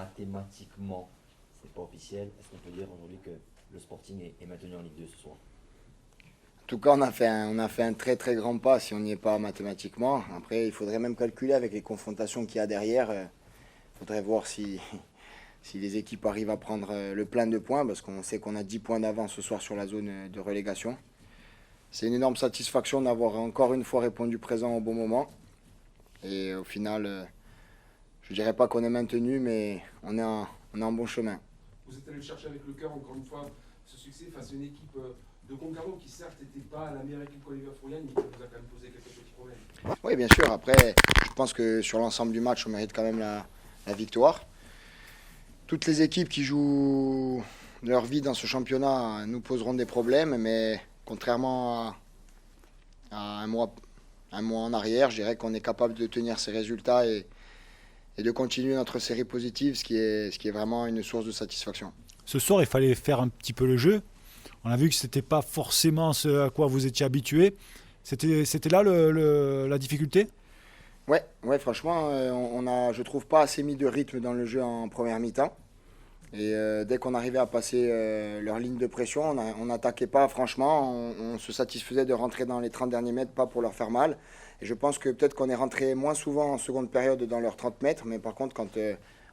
mathématiquement, c'est pas officiel, est-ce qu'on peut dire aujourd'hui que le Sporting est maintenu en Ligue 2 ce soir? En tout cas, on a fait un très très grand pas si on n'y est pas mathématiquement. Après, il faudrait même calculer avec les confrontations qu'il y a derrière. Il faudrait voir si les équipes arrivent à prendre le plein de points, parce qu'on sait qu'on a 10 points d'avance ce soir sur la zone de relégation. C'est une énorme satisfaction d'avoir encore une fois répondu présent au bon moment. Et au final, je ne dirais pas qu'on est maintenu, mais on est en bon chemin. Vous êtes allé le chercher avec le cœur, encore une fois, ce succès face à une équipe de Concarneau qui certes n'était pas la meilleure équipe qu'Olivier Froyane, mais qui vous a quand même posé quelques petits problèmes. Oui, bien sûr. Après, je pense que sur l'ensemble du match, on mérite quand même la victoire. Toutes les équipes qui jouent leur vie dans ce championnat nous poseront des problèmes, mais contrairement à un mois en arrière, je dirais qu'on est capable de tenir ces résultats et de continuer notre série positive, ce qui est vraiment une source de satisfaction. Ce soir, il fallait faire un petit peu le jeu. On a vu que ce n'était pas forcément ce à quoi vous étiez habitué. C'était là la difficulté? Ouais, franchement, on a, je trouve, pas assez mis de rythme dans le jeu en première mi-temps. Et dès qu'on arrivait à passer leur ligne de pression, on n'attaquait pas franchement. On se satisfaisait de rentrer dans les 30 derniers mètres, pas pour leur faire mal. Et je pense que peut-être qu'on est rentré moins souvent en seconde période dans leurs 30 mètres. Mais par contre, quand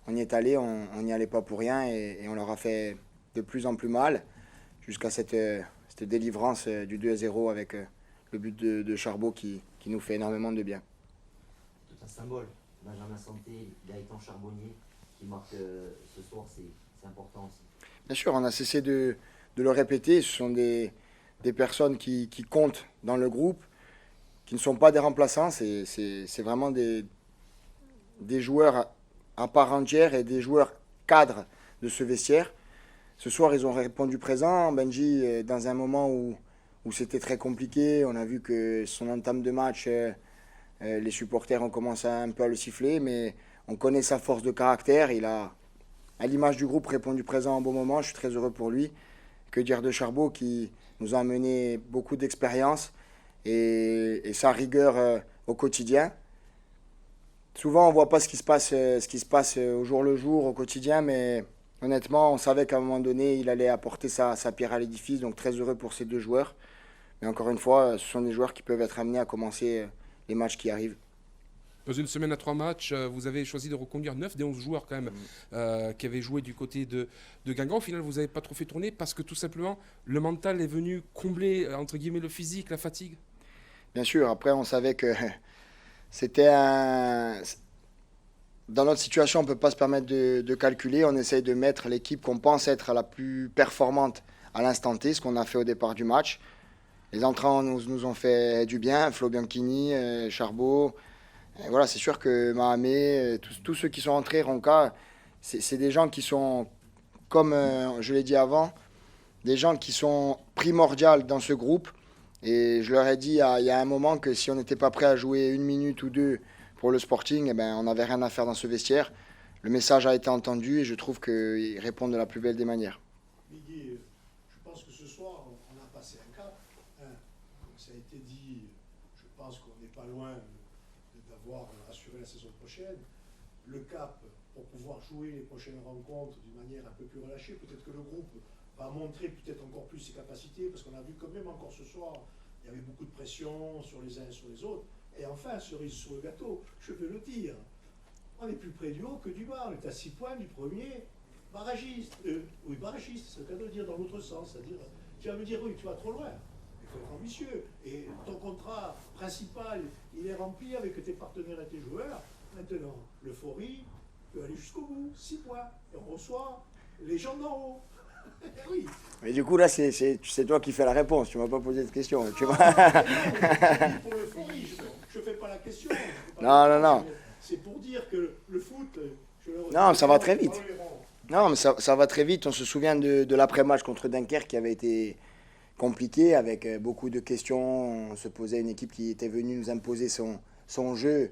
on y est allé, on n'y allait pas pour rien. Et on leur a fait de plus en plus mal. Jusqu'à cette délivrance du 2-0 avec le but de Charbot qui nous fait énormément de bien. C'est un symbole. Benjamin Santé, Gaëtan Charbonnier qui marque ce soir, c'est important aussi. Bien sûr, on a cessé de le répéter. Ce sont des personnes qui comptent dans le groupe, qui ne sont pas des remplaçants. C'est vraiment des joueurs à part entière et des joueurs cadres de ce vestiaire. Ce soir, ils ont répondu présent. Benji, dans un moment où c'était très compliqué, on a vu que son entame de match, les supporters ont commencé un peu à le siffler, mais on connaît sa force de caractère. Il a, à l'image du groupe, répondu présent en bon moment. Je suis très heureux pour lui. Que dire de Charbot qui nous a amené beaucoup d'expérience et sa rigueur au quotidien. Souvent, on ne voit pas ce qui se passe au jour le jour, au quotidien, mais honnêtement, on savait qu'à un moment donné, il allait apporter sa pierre à l'édifice. Donc très heureux pour ces deux joueurs. Mais encore une fois, ce sont des joueurs qui peuvent être amenés à commencer les matchs qui arrivent. Dans une semaine à 3 matchs, vous avez choisi de reconduire 9 des 11 joueurs quand même qui avaient joué du côté de Guingamp. Au final, vous n'avez pas trop fait tourner parce que tout simplement, le mental est venu combler entre guillemets le physique, la fatigue. Bien sûr, après on savait que c'était un... Dans notre situation, on ne peut pas se permettre de calculer. On essaye de mettre l'équipe qu'on pense être la plus performante à l'instant T, ce qu'on a fait au départ du match. Les entrants nous ont fait du bien, Flo Bianchini, Charbot. Et voilà, c'est sûr que Mahamé, tous ceux qui sont entrés, Ronca, c'est des gens qui sont, comme je l'ai dit avant, des gens qui sont primordiaux dans ce groupe. Et je leur ai dit il y a un moment que si on n'était pas prêt à jouer 1 minute ou 2 pour le Sporting, eh ben, on n'avait rien à faire dans ce vestiaire. Le message a été entendu et je trouve qu'ils répondent de la plus belle des manières. Miguel, je pense que ce soir, on a passé un cap. Comme ça a été dit, je pense qu'on n'est pas loin d'avoir assuré la saison prochaine. Le cap, pour pouvoir jouer les prochaines rencontres d'une manière un peu plus relâchée, peut-être que le groupe va montrer peut-être encore plus ses capacités, parce qu'on a vu quand même encore ce soir, il y avait beaucoup de pression sur les uns et sur les autres. Et enfin, cerise sur le gâteau, je peux le dire, on est plus près du haut que du bas. On est à 6 points du premier barragiste. Oui, barragiste, c'est le cas de le dire dans l'autre sens. C'est-à-dire, tu vas me dire, oui, tu vas trop loin. Il faut être ambitieux. Et ton contrat principal, il est rempli avec tes partenaires et tes joueurs. Maintenant, l'euphorie peut aller jusqu'au bout. 6 points. Et on reçoit les gens d'en haut. Oui. Mais du coup, là, c'est toi qui fais la réponse. Tu ne m'as pas posé de question. Tu vois. Pour l'euphorie, je ne fais pas la question. Non. C'est pour dire que le foot... Non, ça va très vite. Non, mais ça va très vite. On se souvient de l'après-match contre Dunkerque qui avait été compliqué avec beaucoup de questions. On se posait une équipe qui était venue nous imposer son jeu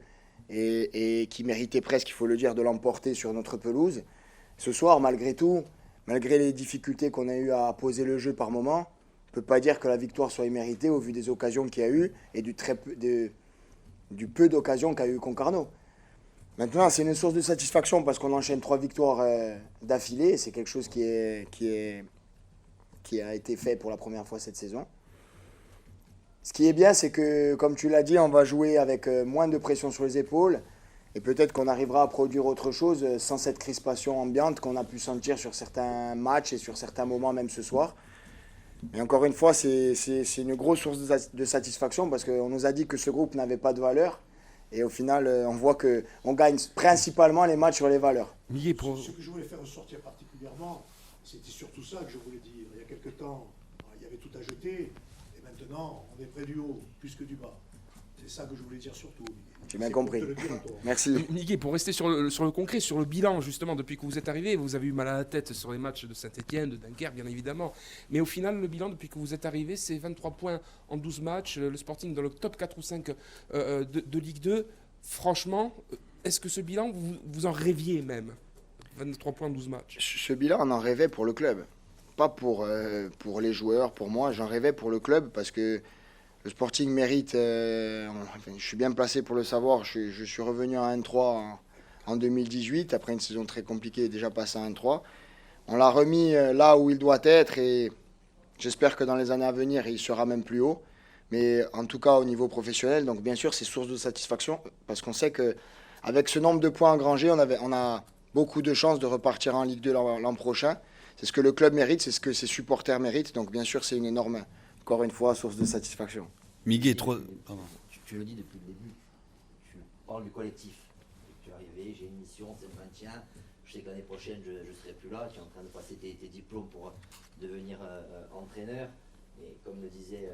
et qui méritait presque, il faut le dire, de l'emporter sur notre pelouse. Ce soir, malgré tout, malgré les difficultés qu'on a eues à poser le jeu par moment, on ne peut pas dire que la victoire soit imméritée au vu des occasions qu'il y a eu et du peu d'occasions qu'a eu Concarneau. Maintenant, c'est une source de satisfaction parce qu'on enchaîne 3 victoires d'affilée. C'est quelque chose qui a été fait pour la première fois cette saison. Ce qui est bien, c'est que, comme tu l'as dit, on va jouer avec moins de pression sur les épaules. Et peut-être qu'on arrivera à produire autre chose sans cette crispation ambiante qu'on a pu sentir sur certains matchs et sur certains moments, même ce soir. Mais encore une fois, c'est une grosse source de satisfaction parce qu'on nous a dit que ce groupe n'avait pas de valeur. Et au final, on voit qu'on gagne principalement les matchs sur les valeurs. Ce que je voulais faire ressortir particulièrement, c'était surtout ça que je voulais dire. Il y a quelque temps, il y avait tout à jeter. Et maintenant, on est près du haut, plus que du bas. C'est ça que je voulais dire surtout. J'ai bien compris. Merci. Miguel, pour rester sur le concret, sur le bilan, justement, depuis que vous êtes arrivé, vous avez eu mal à la tête sur les matchs de Saint-Etienne, de Dunkerque, bien évidemment. Mais au final, le bilan, depuis que vous êtes arrivé, c'est 23 points en 12 matchs. Le Sporting dans le top 4 ou 5 de Ligue 2. Franchement, est-ce que ce bilan, vous en rêviez même 23 points en 12 matchs. Ce bilan, on en rêvait pour le club. Pas pour les joueurs, pour moi. J'en rêvais pour le club parce que le Sporting mérite, je suis bien placé pour le savoir, je suis revenu à 1-3 en 2018, après une saison très compliquée, déjà passé à 1-3. On l'a remis là où il doit être et j'espère que dans les années à venir, il sera même plus haut. Mais en tout cas au niveau professionnel, donc bien sûr c'est source de satisfaction parce qu'on sait qu'avec ce nombre de points engrangés, on a beaucoup de chances de repartir en Ligue 2 l'an prochain. C'est ce que le club mérite, c'est ce que ses supporters méritent, donc bien sûr c'est une énorme... Encore une fois, source de satisfaction. Miguel, tu le dis depuis le début, tu parles du collectif. Tu es arrivé, j'ai une mission, c'est le maintien. Je sais que l'année prochaine, je ne serai plus là. Tu es en train de passer tes diplômes pour devenir entraîneur. Et comme le disait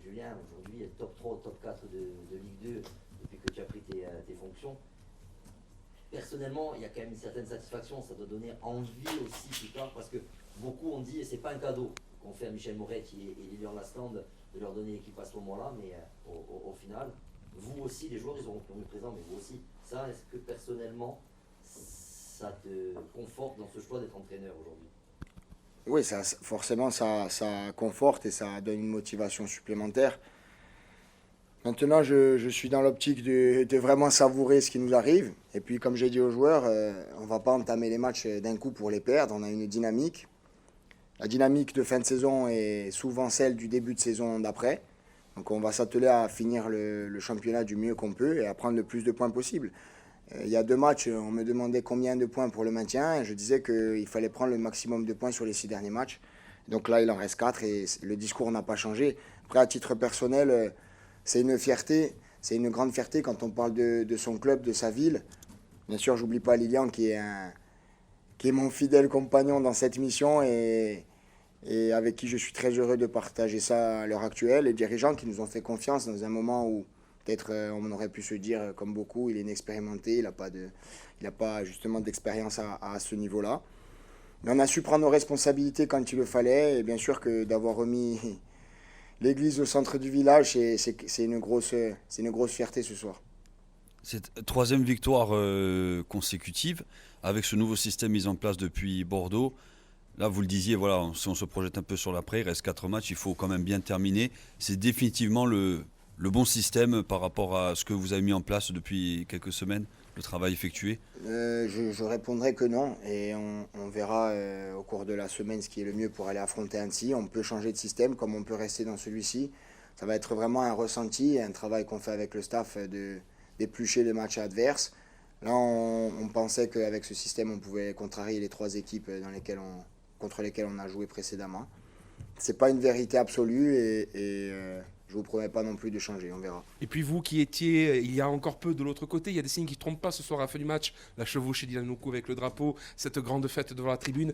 Julien, aujourd'hui, top 3 ou top 4 de Ligue 2 depuis que tu as pris tes fonctions. Personnellement, il y a quand même une certaine satisfaction. Ça doit donner envie aussi plus tard parce que beaucoup ont dit, et c'est pas un cadeau qu'on fait à Michel Moret et Lilian Lasland de leur donner l'équipe à ce moment-là, mais au final, vous aussi, les joueurs, ils auront répondu présent, mais vous aussi, ça, est-ce que personnellement, ça te conforte dans ce choix d'être entraîneur aujourd'hui? Oui, forcément, ça conforte et ça donne une motivation supplémentaire. Maintenant, je suis dans l'optique de vraiment savourer ce qui nous arrive. Et puis, comme j'ai dit aux joueurs, on ne va pas entamer les matchs d'un coup pour les perdre. On a une dynamique. La dynamique de fin de saison est souvent celle du début de saison d'après. Donc on va s'atteler à finir le championnat du mieux qu'on peut et à prendre le plus de points possible. Il y a 2 matchs, on me demandait combien de points pour le maintien. Et je disais qu'il fallait prendre le maximum de points sur les 6 derniers matchs. Donc là, il en reste 4 et le discours n'a pas changé. Après, à titre personnel, c'est une fierté. C'est une grande fierté quand on parle de son club, de sa ville. Bien sûr, j'oublie pas Lilian qui est mon fidèle compagnon dans cette mission et avec qui je suis très heureux de partager ça à l'heure actuelle. Les dirigeants qui nous ont fait confiance dans un moment où peut-être on aurait pu se dire, comme beaucoup, il est inexpérimenté, il n'a pas justement d'expérience à ce niveau-là. Mais on a su prendre nos responsabilités quand il le fallait et bien sûr que d'avoir remis l'église au centre du village, c'est une grosse fierté ce soir. Cette 3e victoire consécutive, avec ce nouveau système mis en place depuis Bordeaux, là vous le disiez, voilà, si on se projette un peu sur l'après, il reste 4 matchs, il faut quand même bien terminer. C'est définitivement le bon système par rapport à ce que vous avez mis en place depuis quelques semaines, le travail effectué? Je répondrai que non et on verra au cours de la semaine ce qui est le mieux pour aller affronter Annecy. On peut changer de système comme on peut rester dans celui-ci. Ça va être vraiment un ressenti, un travail qu'on fait avec le staff d'éplucher les matchs adverses. Là, on pensait qu'avec ce système, on pouvait contrarier les 3 équipes contre lesquelles on a joué précédemment. Ce n'est pas une vérité absolue et je ne vous promets pas non plus de changer, on verra. Et puis vous qui étiez il y a encore peu de l'autre côté, il y a des signes qui ne trompent pas ce soir à la fin du match, la chevauchée d'Ilanoukou avec le drapeau, cette grande fête devant la tribune.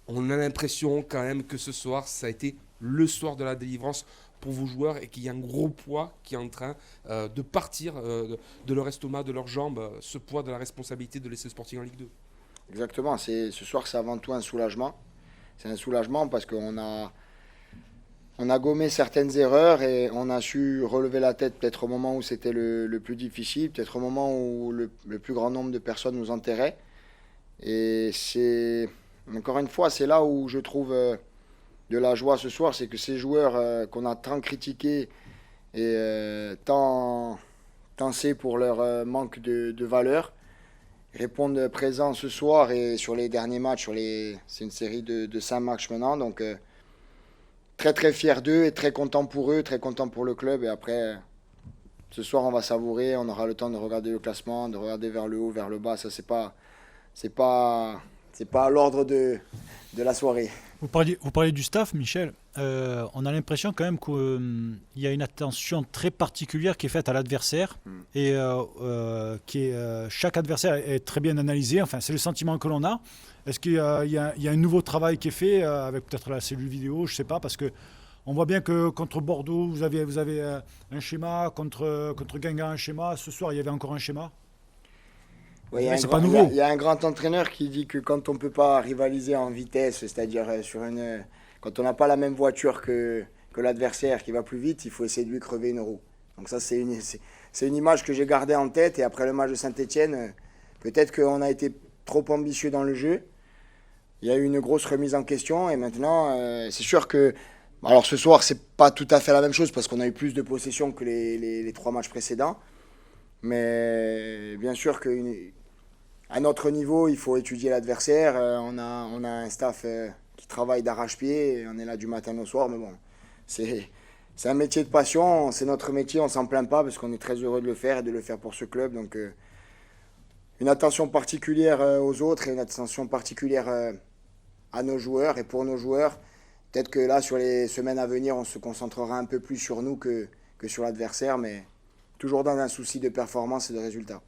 On a l'impression quand même que ce soir, ça a été le soir de la délivrance pour vos joueurs et qu'il y a un gros poids qui est en train de partir de leur estomac, de leurs jambes, ce poids de la responsabilité de laisser le Sporting en Ligue 2. Exactement, ce soir c'est avant tout un soulagement. C'est un soulagement parce qu'on a gommé certaines erreurs et on a su relever la tête peut-être au moment où c'était le plus difficile, peut-être au moment où le plus grand nombre de personnes nous enterraient. Et encore une fois, c'est là où je trouve de la joie ce soir, c'est que ces joueurs qu'on a tant critiqués et tant tancés pour leur manque de valeur, répondre présent ce soir et sur les derniers matchs. C'est une série de 5 matchs maintenant. Donc, très très fier d'eux et très content pour eux, très content pour le club. Et après, ce soir, on va savourer. On aura le temps de regarder le classement, de regarder vers le haut, vers le bas. Ça, c'est pas à l'ordre de la soirée. Vous parliez du staff, Michel. On a l'impression quand même qu'il y a une attention très particulière qui est faite à l'adversaire et chaque adversaire est très bien analysé. Enfin, c'est le sentiment que l'on a. Est-ce qu'il y a un nouveau travail qui est fait avec peut-être la cellule vidéo, je ne sais pas, parce que on voit bien que contre Bordeaux, vous avez un schéma, contre Guingamp un schéma. Ce soir, il y avait encore un schéma. Oui, c'est pas nouveau. Il y a un grand entraîneur qui dit que quand on ne peut pas rivaliser en vitesse, c'est-à-dire quand on n'a pas la même voiture que l'adversaire qui va plus vite, il faut essayer de lui crever une roue. Donc ça, c'est une image que j'ai gardée en tête. Et après le match de Saint-Etienne, peut-être qu'on a été trop ambitieux dans le jeu. Il y a eu une grosse remise en question. Et maintenant, c'est sûr que... Alors ce soir, c'est pas tout à fait la même chose parce qu'on a eu plus de possession que les 3 matchs précédents. Mais bien sûr qu'à notre niveau, il faut étudier l'adversaire. On a un staff qui travaille d'arrache-pied. On est là du matin au soir. Mais bon, c'est un métier de passion. C'est notre métier. On s'en plaint pas parce qu'on est très heureux de le faire et de le faire pour ce club. Donc une attention particulière aux autres et une attention particulière à nos joueurs. Et pour nos joueurs, peut-être que là, sur les semaines à venir, on se concentrera un peu plus sur nous que sur l'adversaire. Mais toujours dans un souci de performance et de résultat.